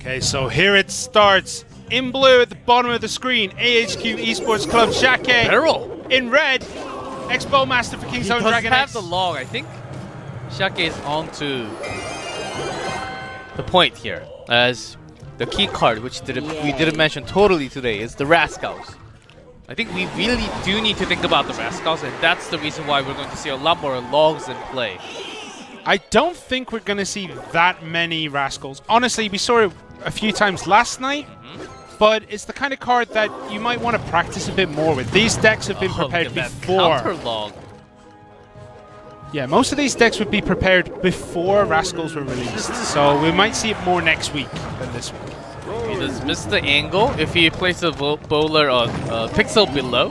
Okay, so here it starts. In blue at the bottom of the screen, AHQ Esports Club Xiake. Barrel. In red, Expo Master for KING ZONE DragonX. He does have the log. I think Xiake is on to the point here. As the key card, which we didn't mention totally today, is the Rascals. I think we really do need to think about the Rascals, and that's the reason why we're going to see a lot more logs in play. I don't think we're going to see that many Rascals. Honestly, we saw it a few times last night, but it's the kind of card that you might want to practice a bit more with. These decks have been prepared before. Counter log. Yeah, most of these decks would be prepared before Rascals were released, so we might see it more next week than this week. He does miss the angle. If he places a bowler on pixel below,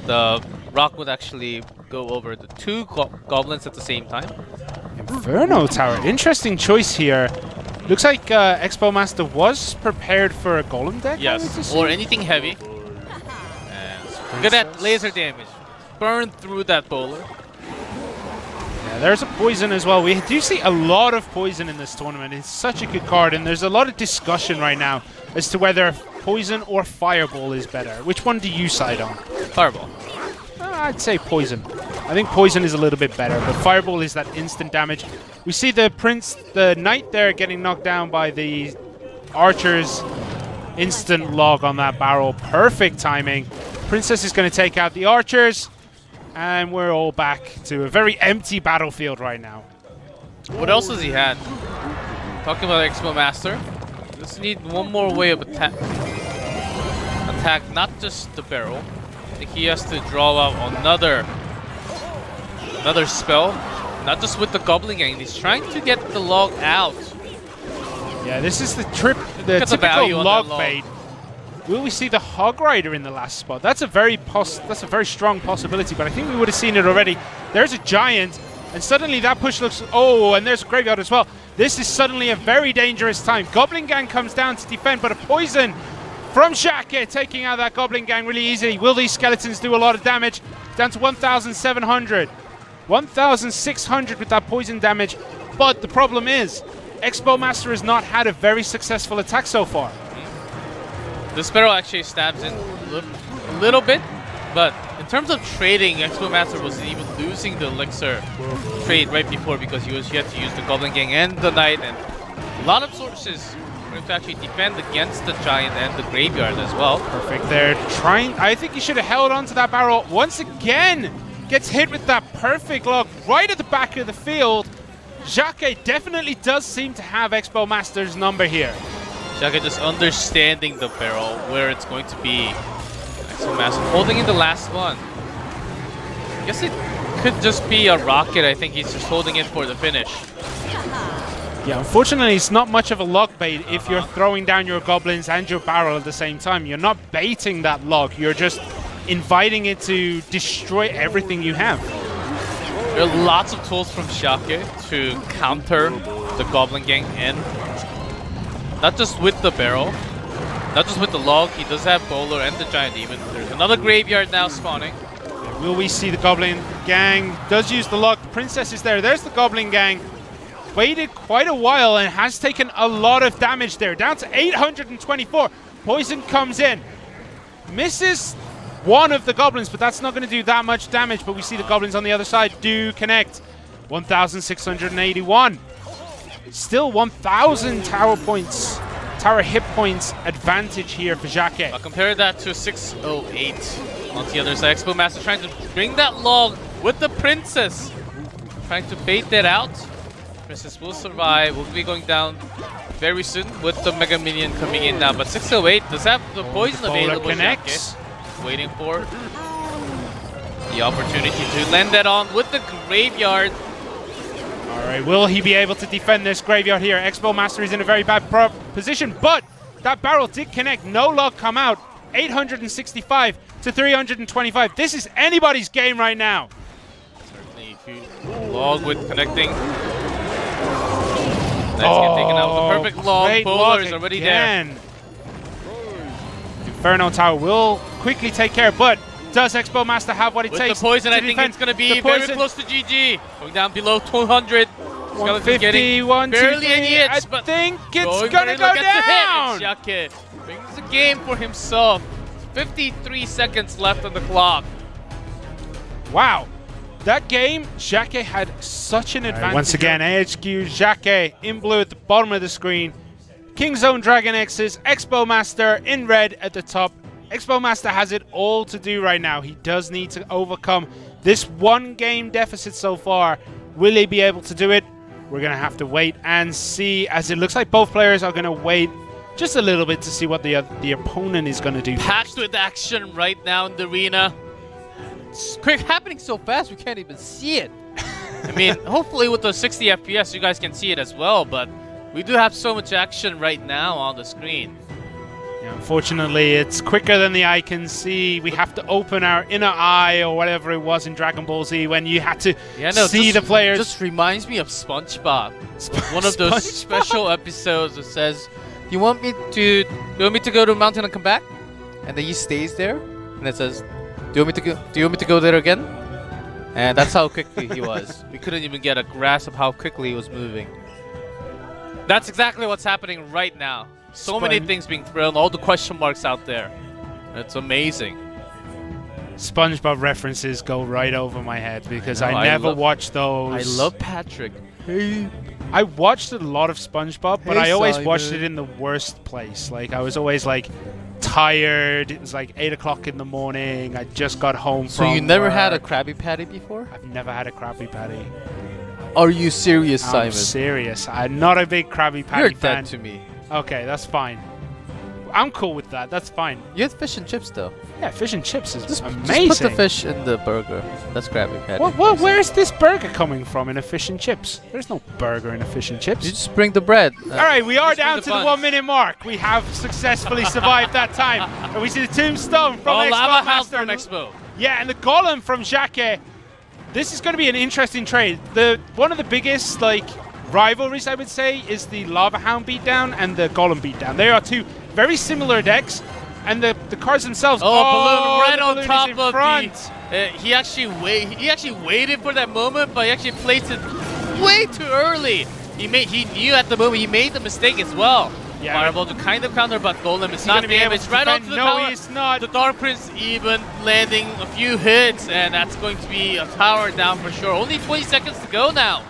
the rock would actually go over the two goblins at the same time. Inferno Tower, interesting choice here. Looks like Expo Master was prepared for a golem deck. Yes, or anything heavy. And look at that laser damage. Burn through that bowler. Yeah, there's a poison as well. We do see a lot of poison in this tournament. It's such a good card, and there's a lot of discussion right now as to whether poison or fireball is better. Which one do you side on? Fireball. I'd say poison. I think poison is a little bit better, but fireball is that instant damage. We see the knight there getting knocked down by the archer's instant log on that barrel. Perfect timing. Princess is going to take out the archers, and we're all back to a very empty battlefield right now. What else has he had? Talking about Expo Master, just need one more way of attack, not just the barrel. I think he has to draw out another spell, not just with the Goblin Gang. He's trying to get the log out. Yeah, this is the typical log bait. Will we see the Hog Rider in the last spot? That's a very strong possibility, but I think we would have seen it already. There's a giant, and suddenly that push looks... Oh, and there's a graveyard as well. This is suddenly a very dangerous time. Goblin Gang comes down to defend, but a poison from Xiake taking out that Goblin Gang really easily. Will these skeletons do a lot of damage? Down to 1,700. 1,600 with that poison damage. But the problem is, Expo Master has not had a very successful attack so far. The Sparrow actually stabs in a little bit, but in terms of trading, Expo Master wasn't even losing the elixir trade right before because he had to use the Goblin Gang and the Knight, and a lot of sources for him to actually defend against the Giant and the Graveyard as well. Perfect. They're trying... I think he should have held on to that barrel. Once again, gets hit with that perfect log right at the back of the field. Xiake definitely does seem to have Expo Master's number here. Xiake just understanding the barrel, where it's going to be. Expo Master holding in the last one. I guess it could just be a rocket. I think he's just holding it for the finish. Yeah, unfortunately, it's not much of a log bait if you're throwing down your goblins and your barrel at the same time. You're not baiting that log. You're just inviting it to destroy everything you have. There are lots of tools from Xiake to counter the Goblin Gang, and not just with the barrel, not just with the log. He does have Bowler and the Giant Demon. There's another graveyard now spawning. Will we see the Goblin Gang? Does use the log. The Princess is there. There's the Goblin Gang. Waited quite a while and has taken a lot of damage there. Down to 824. Poison comes in. Misses one of the Goblins, but that's not going to do that much damage. But we see the Goblins on the other side do connect. 1,681. Still 1,000 tower hit points advantage here for Xiake. I'll compare that to 608 on the other side. Expo Master trying to bring that log with the Princess. Trying to bait that out. Princess will survive. Will be going down very soon with the Mega Minion coming in now. But 608 does have the poison available. Connects. Xiake waiting for the opportunity to land that on with the Graveyard. Alright, will he be able to defend this graveyard here? Expo Master is in a very bad position, but that barrel did connect. No log come out. 865 to 325. This is anybody's game right now. Certainly, if you log with connecting. Let's get taken out with the perfect log. Bowler is already there. Inferno Tower will quickly take care, but does Expo Master have what it takes? With the poison, I think it's going to be very close to GG. Going down below 200. 150, 150. Barely any hits, I but think it's gonna go down. Xiake brings the game for himself. 53 seconds left on the clock. Wow. That game, Xiake had such an advantage. Once again, ahq, Xiake in blue at the bottom of the screen. King Zone DragonX's Expo Master in red at the top. Expo Master has it all to do right now. He does need to overcome this one game deficit so far. Will he be able to do it? We're going to have to wait and see, as it looks like both players are going to wait just a little bit to see what the opponent is going to do. Packed with action right now in the arena. It's happening so fast we can't even see it. I mean, hopefully with the 60 FPS you guys can see it as well, but we do have so much action right now on the screen. Yeah, unfortunately, it's quicker than the eye can see. We have to open our inner eye or whatever it was in Dragon Ball Z when you had to see the players. Just reminds me of SpongeBob. One of those special episodes that says, "Do you want me to go to a mountain and come back?" And then he stays there, and it says, Do you want me to go there again?" And that's how quickly he was. We couldn't even get a grasp of how quickly he was moving. That's exactly what's happening right now. So many things being thrown, all the question marks out there. It's amazing. SpongeBob references go right over my head because I never watched those. I love Patrick. Hey. I watched a lot of SpongeBob, but I always watched it in the worst place. Like, I was always like tired. It was like 8 o'clock in the morning. I just got home from So you never work. had a Krabby Patty before? I've never had a Krabby Patty. Are you serious, Simon? I'm serious. I'm not a big Krabby Patty You're fan. dead to me. Okay, that's fine. I'm cool with that. That's fine. You had fish and chips, though. Yeah, fish and chips is amazing. Just put the fish in the burger. That's Krabby Patty. Where's this burger coming from in a fish and chips? There's no burger in a fish and chips. You just bring the bread. All right, we are down to the 1 minute mark. We have successfully survived that time. And we see the tombstone from Expo Lava House Master. from Expo. Yeah, and the golem from Xiake. This is going to be an interesting trade. One of the biggest rivalries, I would say, is the Lava Hound beatdown and the golem beatdown. They are two very similar decks. And the cards themselves. Balloon right on top of front. He actually waited for that moment, but he actually placed it way too early. He knew at the moment he made the mistake as well. Yeah. Fireball to kind of counter, but golem is not damaged. Right onto the tower. No, he's not. The Dark Prince even landing a few hits, and that's going to be a tower down for sure. Only 20 seconds to go now.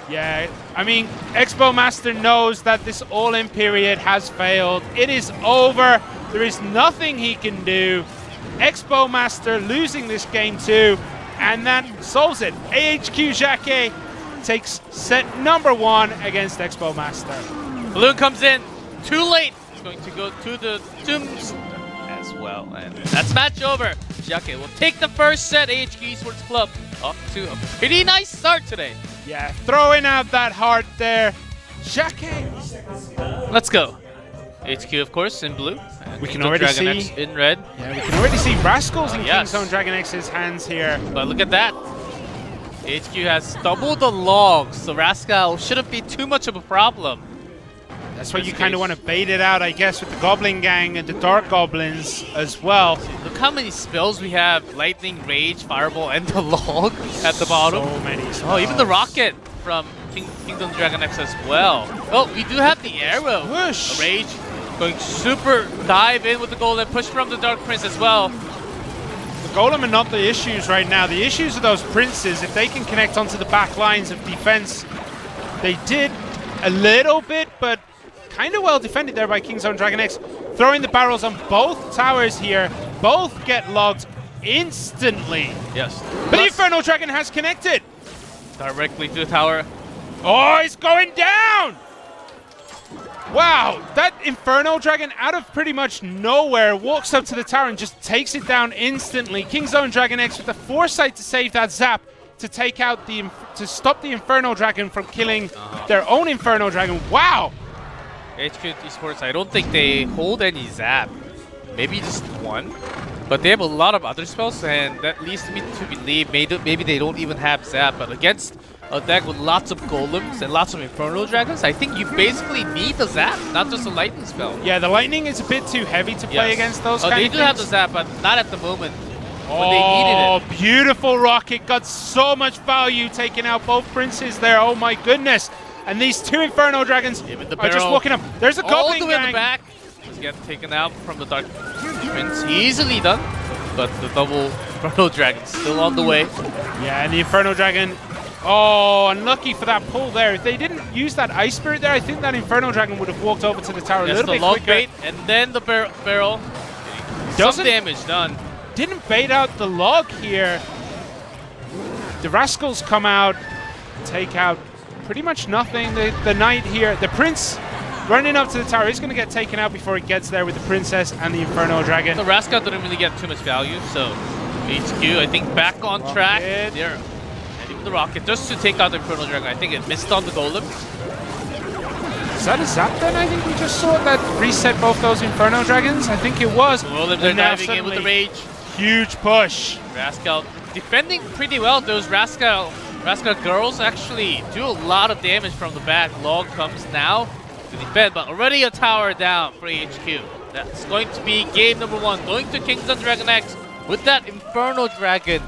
Yeah, I mean, Expo Master knows that this all-in period has failed. It is over. There is nothing he can do. Expo Master losing this game too, and that solves it. ahq Xiake takes set number 1 against Expo Master. Balloon comes in too late. He's going to go to the tombs as well, and that's match over. Xiake will take the first set. ahq Esports Club off to a pretty nice start today. Yeah, throwing out that heart there. Xiake. Let's go. HQ, of course, in blue. We can already see in red. Yeah, we can already see Rascals in King Zone DragonX's hands here. But look at that. HQ has double the logs, so Rascal shouldn't be too much of a problem. That's why you kind of want to bait it out, I guess, with the Goblin Gang and the Dark Goblins as well. Look how many spells we have. Lightning, Rage, Fireball, and the log at the bottom. So many spells. Oh, even the Rocket from King Zone DragonX as well. Oh, we do have the Arrow. Whoosh. A Rage going super dive in with the Golem, push from the Dark Prince as well. The Golem are not the issues right now. The issues are those Princes. If they can connect onto the back lines of defense, they did a little bit, but kind of well defended there by King Zone DragonX. Throwing the barrels on both towers here. Both get logged instantly. Yes. But the Inferno Dragon has connected. Directly to the tower. Oh, it's going down! Wow, that Inferno Dragon out of pretty much nowhere walks up to the tower and just takes it down instantly. King Zone DragonX with the foresight to save that zap to take out to stop the Inferno Dragon from killing their own Inferno Dragon. Wow! HQ Esports, I don't think they hold any zap. Maybe just one. But they have a lot of other spells, and that leads me to believe maybe they don't even have zap. But against a deck with lots of golems and lots of Inferno Dragons, I think you basically need the zap, not just a lightning spell. Yeah, the lightning is a bit too heavy to play against those kind of things. They do have the zap, but not at the moment. when they needed it. Beautiful rocket. Got so much value taking out both princes there. Oh my goodness. And these two Inferno Dragons are just walking up. There's a Goblin all the way in the back. Just get taken out from the Dark Prince. Easily done. But the double Inferno Dragon still on the way. Yeah, and the Inferno Dragon. Oh, unlucky for that pull there. If they didn't use that Ice Spirit there, I think that Inferno Dragon would have walked over to the tower a little bit quicker. Bait, and then the barrel. Some damage done. Didn't bait out the log here. The Rascals come out, take out pretty much nothing. The Knight here, the Prince running up to the tower is going to get taken out before it gets there with the Princess and the Inferno Dragon. The Rascal didn't really get too much value, so HQ, I think, back on track. There. And even the Rocket, just to take out the Inferno Dragon. I think it missed on the Golem. Is that a zap then? I think we just saw that reset both those Inferno Dragons. I think it was. Golems are diving in with the Rage. Huge push. Rascal defending pretty well. Those Rascal girls actually do a lot of damage from the back. Log comes now to defend, but already a tower down for HQ. That's going to be game number 1. Going to King Zone DragonX with that Inferno Dragon.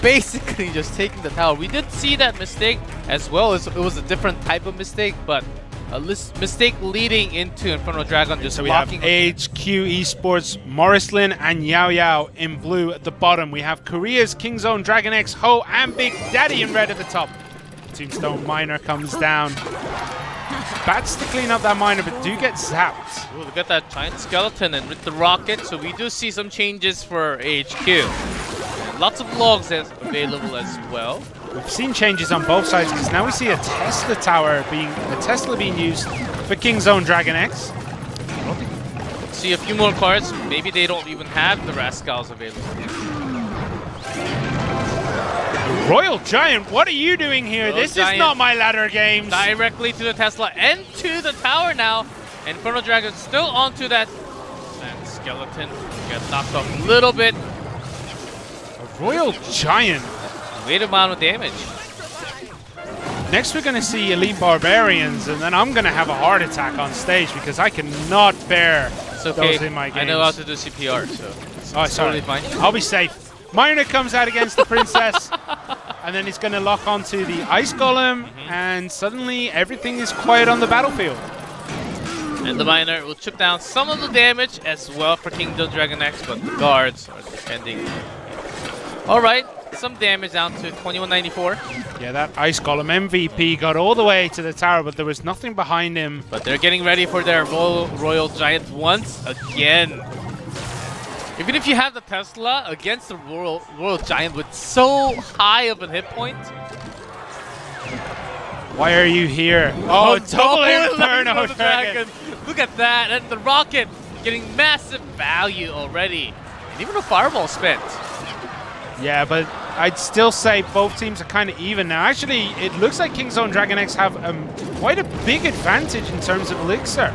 Basically just taking the tower. We did see that mistake as well. It was a different type of mistake, but a mistake leading into Inferno Dragon just blocking. We have HQ eSports, MorrisLin and YaoYao in blue at the bottom. We have Korea's King Zone DragonX, Ho+Big Daddy in red at the top. Tombstone Miner comes down. Bats to clean up that Miner, but do get zapped. Ooh, look at that giant skeleton and with the rocket, so we do see some changes for HQ. Lots of logs available as well. We've seen changes on both sides because now we see a Tesla tower being used for King Zone DragonX. See a few more cards. Maybe they don't even have the Rascals available. Royal Giant, what are you doing here? Royal this Giant is not my ladder games. Directly to the Tesla and to the tower now. Inferno Dragon still onto that. And Skeleton gets knocked off a little bit. A Royal Giant. Great amount of damage. Next we're going to see Elite Barbarians, and then I'm going to have a heart attack on stage because I cannot bear those in my games. I know how to do CPR, so it's totally fine. I'll be safe. Miner comes out against the Princess, and then he's going to lock onto the Ice Golem, and suddenly everything is quiet on the battlefield. And the Miner will chip down some of the damage as well for King Zone DragonX, but the guards are defending. Alright, some damage down to 2194. Yeah, that Ice Golem MVP got all the way to the tower, but there was nothing behind him. But they're getting ready for their Royal Giant once again. Even if you have the Tesla against the Royal Giant with so high of a hit point. Why are you here? Oh, double Inferno Dragon. Look at that, and the Rocket getting massive value already. And even a Fireball spent. Yeah, but I'd still say both teams are kind of even now. Actually, it looks like King Zone DragonX have quite a big advantage in terms of Elixir.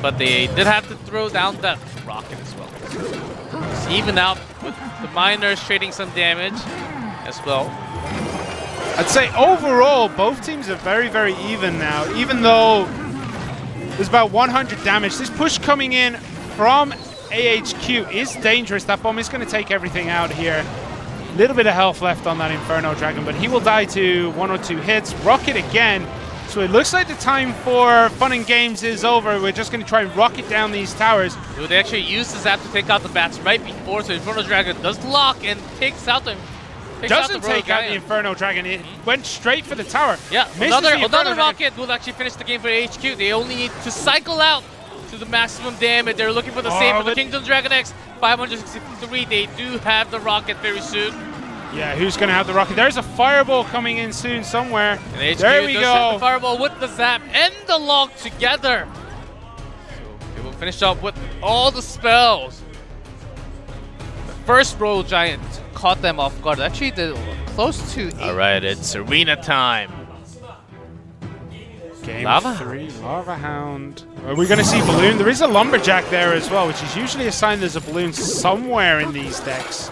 But they did have to throw down that Rocket as well. It's even out with the Miners trading some damage as well. I'd say overall, both teams are very, very even now. Even though there's about 100 damage. This push coming in from AHQ is dangerous. That bomb is going to take everything out here. A little bit of health left on that Inferno Dragon, but he will die to 1 or 2 hits. Rocket again. So it looks like the time for fun and games is over. We're just going to try and rocket down these towers. Dude, they actually used the zap to take out the bats right before, so Inferno Dragon does lock and takes out the Doesn't take out the Inferno Dragon. It went straight for the tower. Yeah, another rocket will actually finish the game for HQ. They only need to cycle out to the maximum damage. They're looking for the same for the King Zone DragonX. 563. They do have the rocket very soon. Yeah, who's going to have the rocket? There's a fireball coming in soon somewhere. And HQ there we go. The fireball with the zap and the log together. So they will finish up with all the spells. The first Royal Giant caught them off guard. Actually, they're close to 8. All right, it's arena time. Game 3, Lava Hound. Are we going to see Balloon? There is a Lumberjack there as well, which is usually a sign there's a Balloon somewhere in these decks.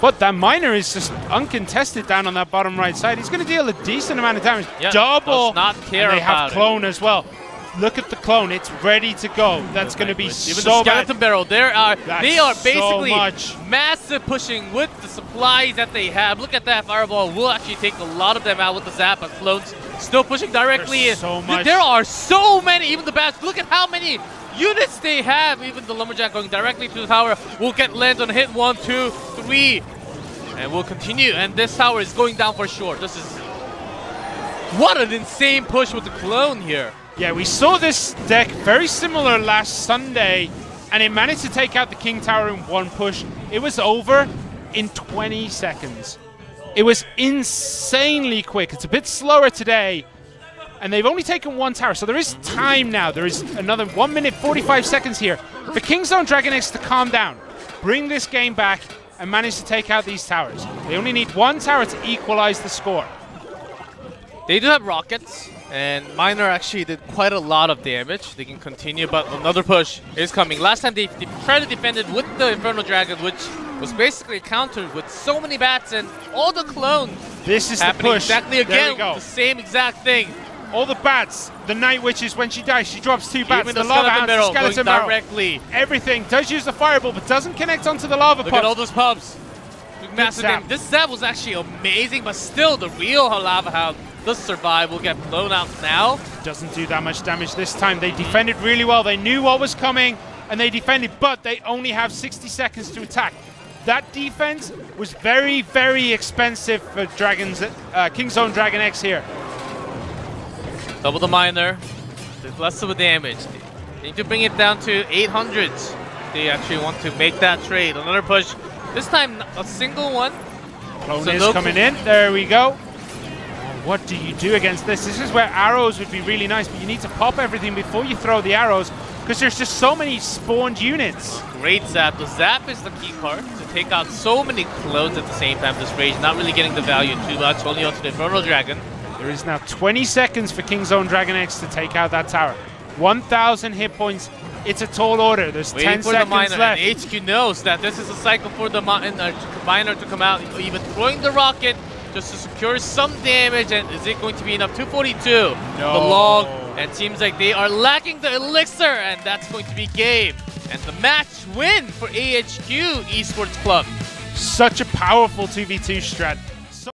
But that Miner is just uncontested down on that bottom right side. He's going to deal a decent amount of damage. Yep, Double. does not care and they have about Clone as well. look at the clone. It's ready to go. That's going to be even so the skeleton bad. barrel. They are basically so massive pushing with the supplies that they have. Look at that fireball. Will actually take a lot of them out with the zap. But clones still pushing directly in. So much. There are so many. Even the bats. Look at how many units they have. Even the lumberjack going directly to the tower will get lands on hit 1, 2, 3, and will continue. And this tower is going down for sure. This is what an insane push with the clone here. Yeah, we saw this deck very similar last Sunday, and it managed to take out the King Tower in one push. It was over in 20 seconds. It was insanely quick. It's a bit slower today, and they've only taken one tower, so there is time now. There is another 1 minute 45 seconds here for King Zone DragonX to calm down, bring this game back, and manage to take out these towers. They only need one tower to equalize the score. They do have rockets, and Miner actually did quite a lot of damage. They can continue, but another push is coming. Last time they tried to defend it with the Infernal Dragon, which was basically countered with so many bats and all the clones. This is happening the push. Exactly again, go. the same exact thing. All the bats, the Night Witches, when she dies, she drops 2 bats. Even the lava hounds, the skeleton barrel, directly. everything. Does use the fireball, but doesn't connect onto the lava Look pumps. at all those pubs. Massive damage. This zap was actually amazing, but still the real lava hound does survive. Will get blown out now. Doesn't do that much damage this time. They defended really well. They knew what was coming, and they defended, but they only have 60 seconds to attack. That defense was very, very expensive for King Zone DragonX here. Double the miner. There's less of a damage. They need to bring it down to 800s. They actually want to make that trade. Another push. This time, a single one. Clone is coming in. There we go. What do you do against this? This is where arrows would be really nice, but you need to pop everything before you throw the arrows, because there's just so many spawned units. Great zap. The zap is the key part to take out so many clones at the same time. This rage not really getting the value too much, only onto the Infernal Dragon. There is now 20 seconds for King Zone DragonX to take out that tower. 1,000 hit points. It's a tall order. There's 10 seconds left. And HQ knows that this is a cycle for the miner to come out, even throwing the rocket just to secure some damage. And is it going to be enough? 242. No. The log. And it seems like they are lacking the elixir, and that's going to be game. And the match win for AHQ Esports Club. Such a powerful 2v2 strat.